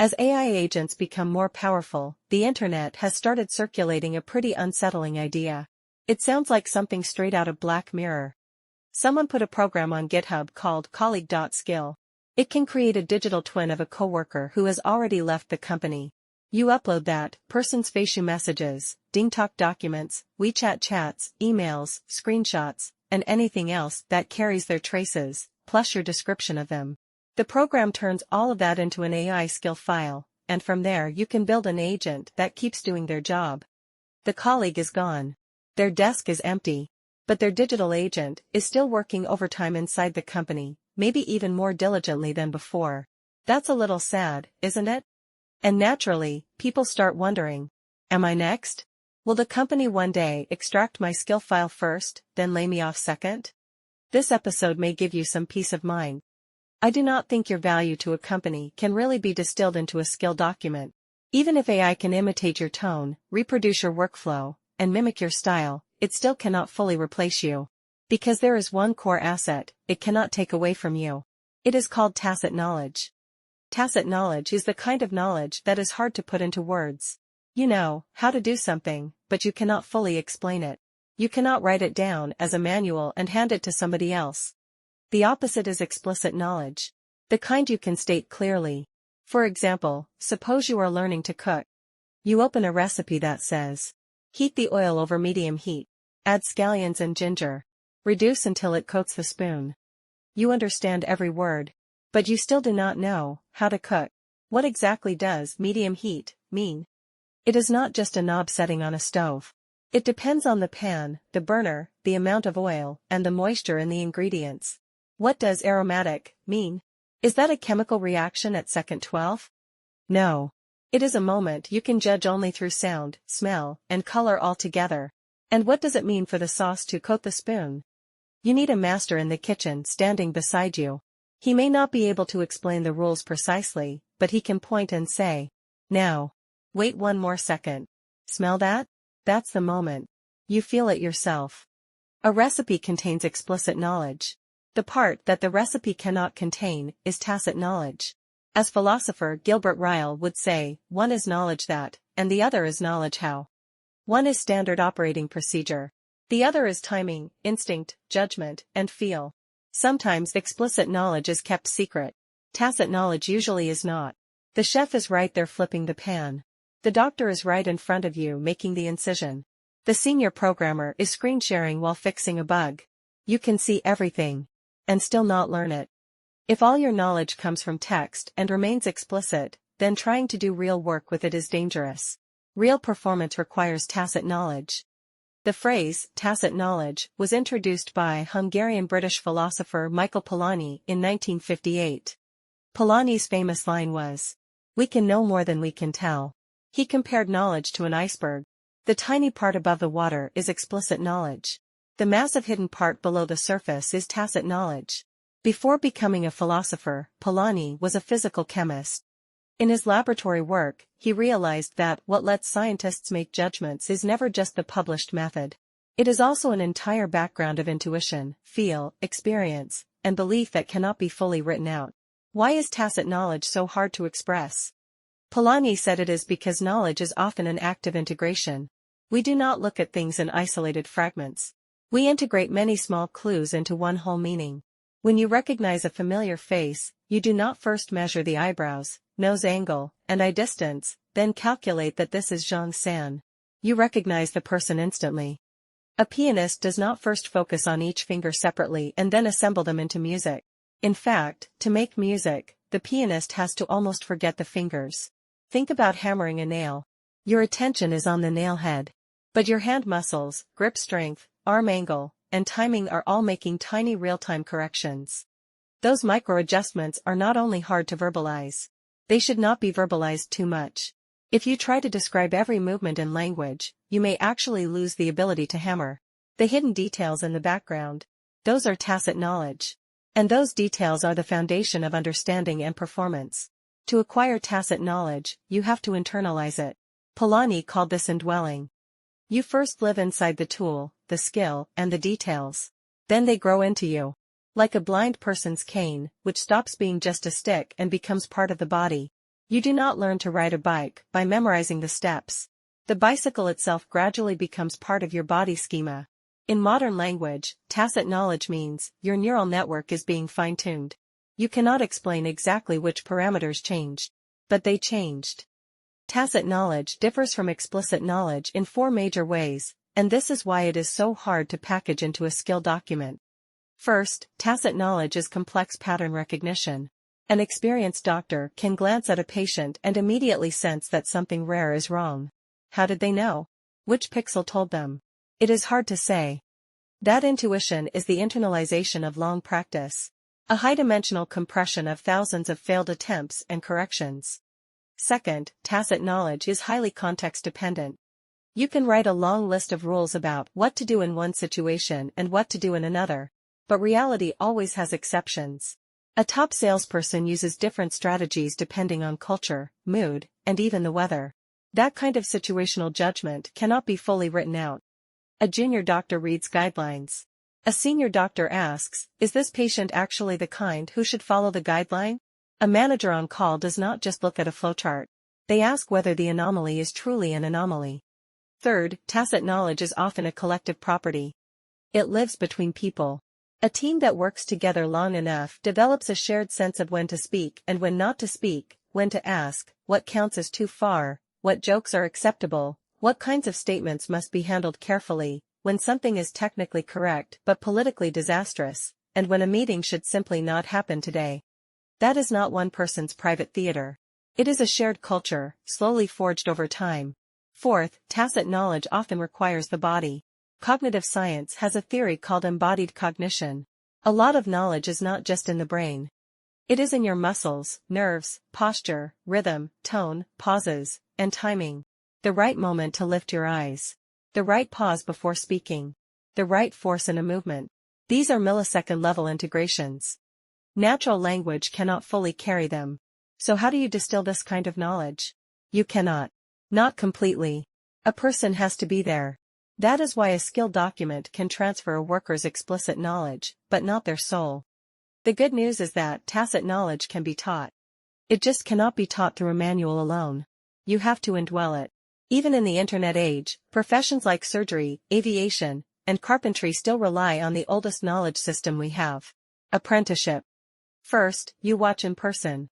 As AI agents become more powerful, the internet has started circulating a pretty unsettling idea. It sounds like something straight out of Black Mirror. Someone put a program on GitHub called colleague.skill. It can create a digital twin of a coworker who has already left the company. You upload that person's facial messages, DingTalk documents, WeChat chats, emails, screenshots, and anything else that carries their traces, plus your description of them. The program turns all of that into an AI skill file, and from there you can build an agent that keeps doing their job. The colleague is gone. Their desk is empty. But their digital agent is still working overtime inside the company, maybe even more diligently than before. That's a little sad, isn't it? And naturally, people start wondering, am I next? Will the company one day extract my skill file first, then lay me off second? This episode may give you some peace of mind. I do not think your value to a company can really be distilled into a skill document. Even if AI can imitate your tone, reproduce your workflow, and mimic your style, it still cannot fully replace you. Because there is one core asset it cannot take away from you. It is called tacit knowledge. Tacit knowledge is the kind of knowledge that is hard to put into words. You know how to do something, but you cannot fully explain it. You cannot write it down as a manual and hand it to somebody else. The opposite is explicit knowledge. The kind you can state clearly. For example, suppose you are learning to cook. You open a recipe that says, heat the oil over medium heat. Add scallions and ginger. Reduce until it coats the spoon. You understand every word. But you still do not know how to cook. What exactly does medium heat mean? It is not just a knob setting on a stove. It depends on the pan, the burner, the amount of oil, and the moisture in the ingredients. What does aromatic mean? Is that a chemical reaction at second 12? No. It is a moment you can judge only through sound, smell, and color altogether. And what does it mean for the sauce to coat the spoon? You need a master in the kitchen standing beside you. He may not be able to explain the rules precisely, but he can point and say, now. Wait one more second. Smell that? That's the moment. You feel it yourself. A recipe contains explicit knowledge. The part that the recipe cannot contain is tacit knowledge. As philosopher Gilbert Ryle would say, one is knowledge that, and the other is knowledge how. One is standard operating procedure. The other is timing, instinct, judgment, and feel. Sometimes explicit knowledge is kept secret. Tacit knowledge usually is not. The chef is right there flipping the pan. The doctor is right in front of you making the incision. The senior programmer is screen sharing while fixing a bug. You can see everything. And still not learn it. If all your knowledge comes from text and remains explicit, then trying to do real work with it is dangerous. Real performance requires tacit knowledge. The phrase, tacit knowledge, was introduced by Hungarian-British philosopher Michael Polanyi in 1958. Polanyi's famous line was, "We can know more than we can tell." He compared knowledge to an iceberg. The tiny part above the water is explicit knowledge. The massive hidden part below the surface is tacit knowledge. Before becoming a philosopher, Polanyi was a physical chemist. In his laboratory work, he realized that what lets scientists make judgments is never just the published method. It is also an entire background of intuition, feel, experience, and belief that cannot be fully written out. Why is tacit knowledge so hard to express? Polanyi said it is because knowledge is often an act of integration. We do not look at things in isolated fragments. We integrate many small clues into one whole meaning. When you recognize a familiar face, you do not first measure the eyebrows, nose angle, and eye distance, then calculate that this is Zhang San. You recognize the person instantly. A pianist does not first focus on each finger separately and then assemble them into music. In fact, to make music, the pianist has to almost forget the fingers. Think about hammering a nail. Your attention is on the nail head. But your hand muscles, grip strength, arm angle, and timing are all making tiny real-time corrections. Those micro-adjustments are not only hard to verbalize. They should not be verbalized too much. If you try to describe every movement in language, you may actually lose the ability to hammer. The hidden details in the background. Those are tacit knowledge. And those details are the foundation of understanding and performance. To acquire tacit knowledge, you have to internalize it. Polanyi called this indwelling. You first live inside the tool, the skill, and the details. Then they grow into you. Like a blind person's cane, which stops being just a stick and becomes part of the body. You do not learn to ride a bike by memorizing the steps. The bicycle itself gradually becomes part of your body schema. In modern language, tacit knowledge means your neural network is being fine-tuned. You cannot explain exactly which parameters changed, but they changed. Tacit knowledge differs from explicit knowledge in 4 major ways, and this is why it is so hard to package into a skill document. First, tacit knowledge is complex pattern recognition. An experienced doctor can glance at a patient and immediately sense that something rare is wrong. How did they know? Which pixel told them? It is hard to say. That intuition is the internalization of long practice. A high-dimensional compression of thousands of failed attempts and corrections. Second, tacit knowledge is highly context-dependent. You can write a long list of rules about what to do in one situation and what to do in another, but reality always has exceptions. A top salesperson uses different strategies depending on culture, mood, and even the weather. That kind of situational judgment cannot be fully written out. A junior doctor reads guidelines. A senior doctor asks, is this patient actually the kind who should follow the guideline? A manager on call does not just look at a flowchart. They ask whether the anomaly is truly an anomaly. Third, tacit knowledge is often a collective property. It lives between people. A team that works together long enough develops a shared sense of when to speak and when not to speak, when to ask, what counts as too far, what jokes are acceptable, what kinds of statements must be handled carefully, when something is technically correct but politically disastrous, and when a meeting should simply not happen today. That is not one person's private theater. It is a shared culture, slowly forged over time. Fourth, tacit knowledge often requires the body. Cognitive science has a theory called embodied cognition. A lot of knowledge is not just in the brain. It is in your muscles, nerves, posture, rhythm, tone, pauses, and timing. The right moment to lift your eyes. The right pause before speaking. The right force in a movement. These are millisecond-level integrations. Natural language cannot fully carry them. So how do you distill this kind of knowledge? You cannot. Not completely. A person has to be there. That is why a skill document can transfer a worker's explicit knowledge, but not their soul. The good news is that tacit knowledge can be taught. It just cannot be taught through a manual alone. You have to indwell it. Even in the internet age, professions like surgery, aviation, and carpentry still rely on the oldest knowledge system we have. Apprenticeship. First, you watch in person.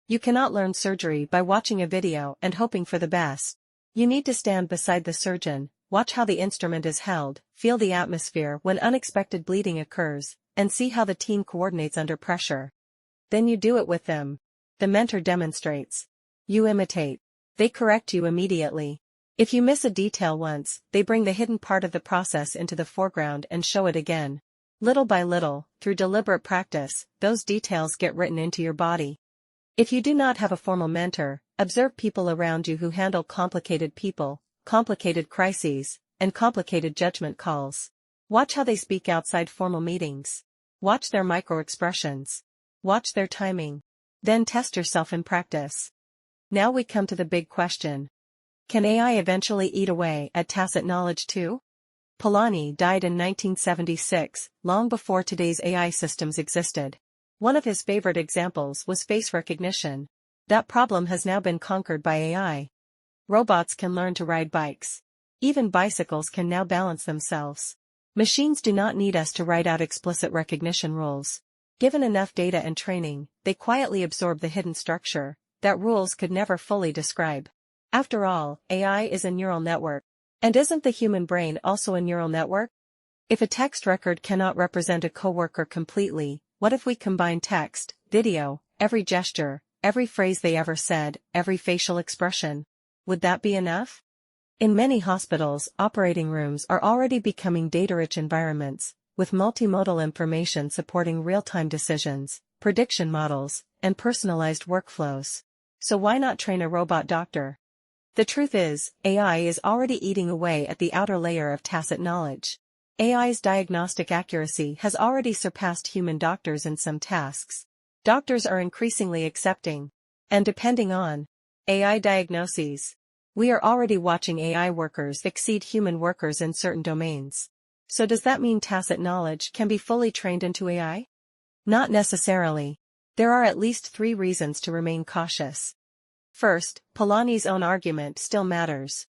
You cannot learn surgery by watching a video and hoping for the best. You need to stand beside the surgeon, watch how the instrument is held, feel the atmosphere when unexpected bleeding occurs, and see how the team coordinates under pressure. Then you do it with them. The mentor demonstrates. You imitate. They correct you immediately. If you miss a detail once, they bring the hidden part of the process into the foreground and show it again. Little by little, through deliberate practice, those details get written into your body. If you do not have a formal mentor, observe people around you who handle complicated people, complicated crises, and complicated judgment calls. Watch how they speak outside formal meetings. Watch their micro-expressions. Watch their timing. Then test yourself in practice. Now we come to the big question. Can AI eventually eat away at tacit knowledge too? Polanyi died in 1976, long before today's AI systems existed. One of his favorite examples was face recognition. That problem has now been conquered by AI. Robots can learn to ride bikes. Even bicycles can now balance themselves. Machines do not need us to write out explicit recognition rules. Given enough data and training, they quietly absorb the hidden structure that rules could never fully describe. After all, AI is a neural network. And isn't the human brain also a neural network? If a text record cannot represent a coworker completely, what if we combine text, video, every gesture, every phrase they ever said, every facial expression? Would that be enough? In many hospitals, operating rooms are already becoming data-rich environments, with multimodal information supporting real-time decisions, prediction models, and personalized workflows. So why not train a robot doctor? The truth is, AI is already eating away at the outer layer of tacit knowledge. AI's diagnostic accuracy has already surpassed human doctors in some tasks. Doctors are increasingly accepting and depending on AI diagnoses. We are already watching AI workers exceed human workers in certain domains. So does that mean tacit knowledge can be fully trained into AI? Not necessarily. There are at least 3 reasons to remain cautious. First, Polanyi's own argument still matters.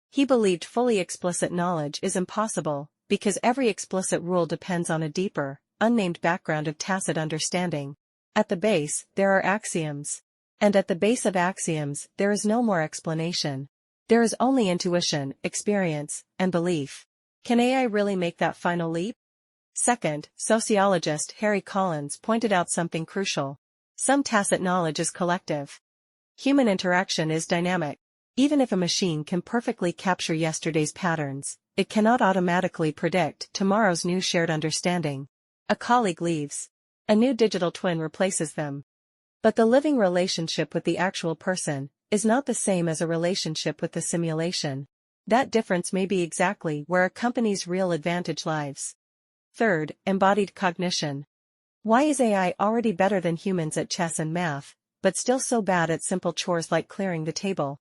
He believed fully explicit knowledge is impossible, because every explicit rule depends on a deeper, unnamed background of tacit understanding. At the base, there are axioms. And at the base of axioms, there is no more explanation. There is only intuition, experience, and belief. Can AI really make that final leap? Second, sociologist Harry Collins pointed out something crucial. Some tacit knowledge is collective. Human interaction is dynamic. Even if a machine can perfectly capture yesterday's patterns, it cannot automatically predict tomorrow's new shared understanding. A colleague leaves. A new digital twin replaces them. But the living relationship with the actual person is not the same as a relationship with the simulation. That difference may be exactly where a company's real advantage lies. Third, embodied cognition. Why is AI already better than humans at chess and math, but still so bad at simple chores like clearing the table?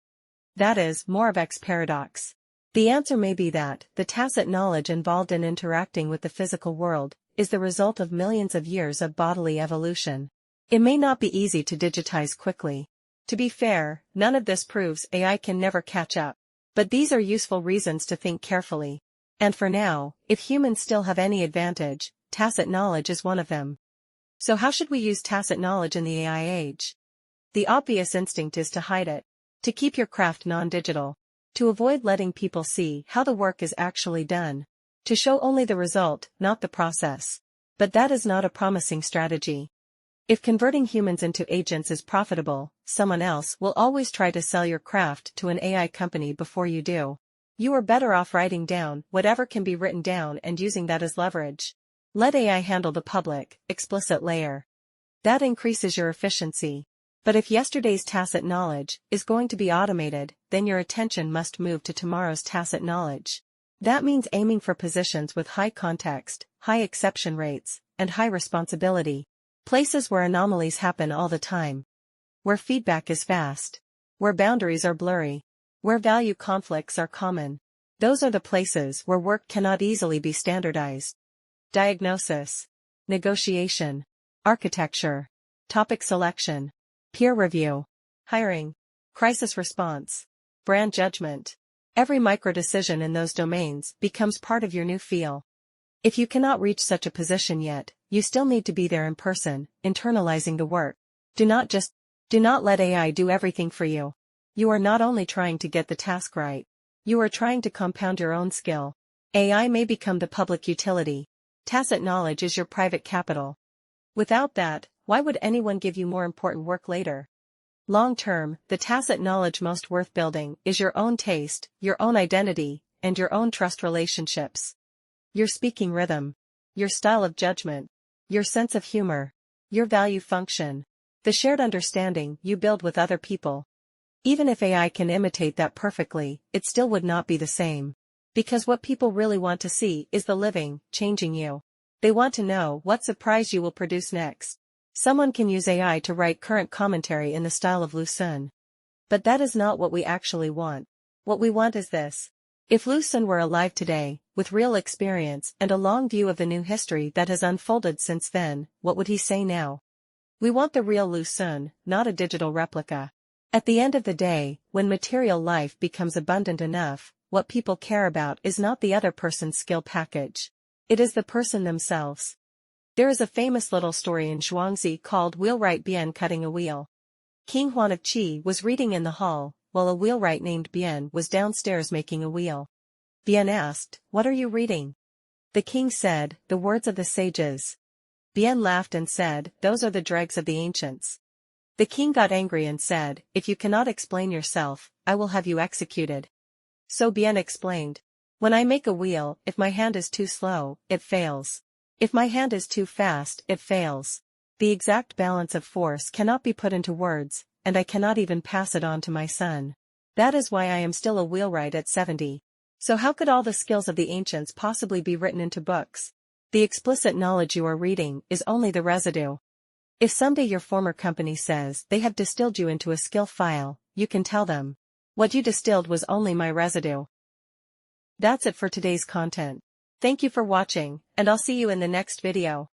That is, Moravec's paradox. The answer may be that the tacit knowledge involved in interacting with the physical world is the result of millions of years of bodily evolution. It may not be easy to digitize quickly. To be fair, none of this proves AI can never catch up. But these are useful reasons to think carefully. And for now, if humans still have any advantage, tacit knowledge is one of them. So how should we use tacit knowledge in the AI age? The obvious instinct is to hide it. To keep your craft non-digital. To avoid letting people see how the work is actually done. To show only the result, not the process. But that is not a promising strategy. If converting humans into agents is profitable, someone else will always try to sell your craft to an AI company before you do. You are better off writing down whatever can be written down and using that as leverage. Let AI handle the public, explicit layer. That increases your efficiency. But if yesterday's tacit knowledge is going to be automated, then your attention must move to tomorrow's tacit knowledge. That means aiming for positions with high context, high exception rates, and high responsibility. Places where anomalies happen all the time. Where feedback is fast. Where boundaries are blurry. Where value conflicts are common. Those are the places where work cannot easily be standardized. Diagnosis. Negotiation. Architecture. Topic selection. Peer review. Hiring. Crisis response. Brand judgment. Every micro-decision in those domains becomes part of your new feel. If you cannot reach such a position yet, you still need to be there in person, internalizing the work. Do not let AI do everything for you. You are not only trying to get the task right. You are trying to compound your own skill. AI may become the public utility. Tacit knowledge is your private capital. Without that, why would anyone give you more important work later? Long term, the tacit knowledge most worth building is your own taste, your own identity, and your own trust relationships. Your speaking rhythm. Your style of judgment. Your sense of humor. Your value function. The shared understanding you build with other people. Even if AI can imitate that perfectly, it still would not be the same. Because what people really want to see is the living, changing you. They want to know what surprise you will produce next. Someone can use AI to write current commentary in the style of Lu Xun. But that is not what we actually want. What we want is this. If Lu Xun were alive today, with real experience and a long view of the new history that has unfolded since then, what would he say now? We want the real Lu Xun, not a digital replica. At the end of the day, when material life becomes abundant enough, what people care about is not the other person's skill package. It is the person themselves. There is a famous little story in Zhuangzi called Wheelwright Bian Cutting a Wheel. King Huan of Qi was reading in the hall, while a wheelwright named Bian was downstairs making a wheel. Bian asked, "What are you reading?" The king said, "The words of the sages." Bian laughed and said, "Those are the dregs of the ancients." The king got angry and said, "If you cannot explain yourself, I will have you executed." So Bian explained. When I make a wheel, if my hand is too slow, it fails. If my hand is too fast, it fails. The exact balance of force cannot be put into words, and I cannot even pass it on to my son. That is why I am still a wheelwright at 70. So how could all the skills of the ancients possibly be written into books? The explicit knowledge you are reading is only the residue. If someday your former company says they have distilled you into a skill file, you can tell them. What you distilled was only my residue. That's it for today's content. Thank you for watching, and I'll see you in the next video.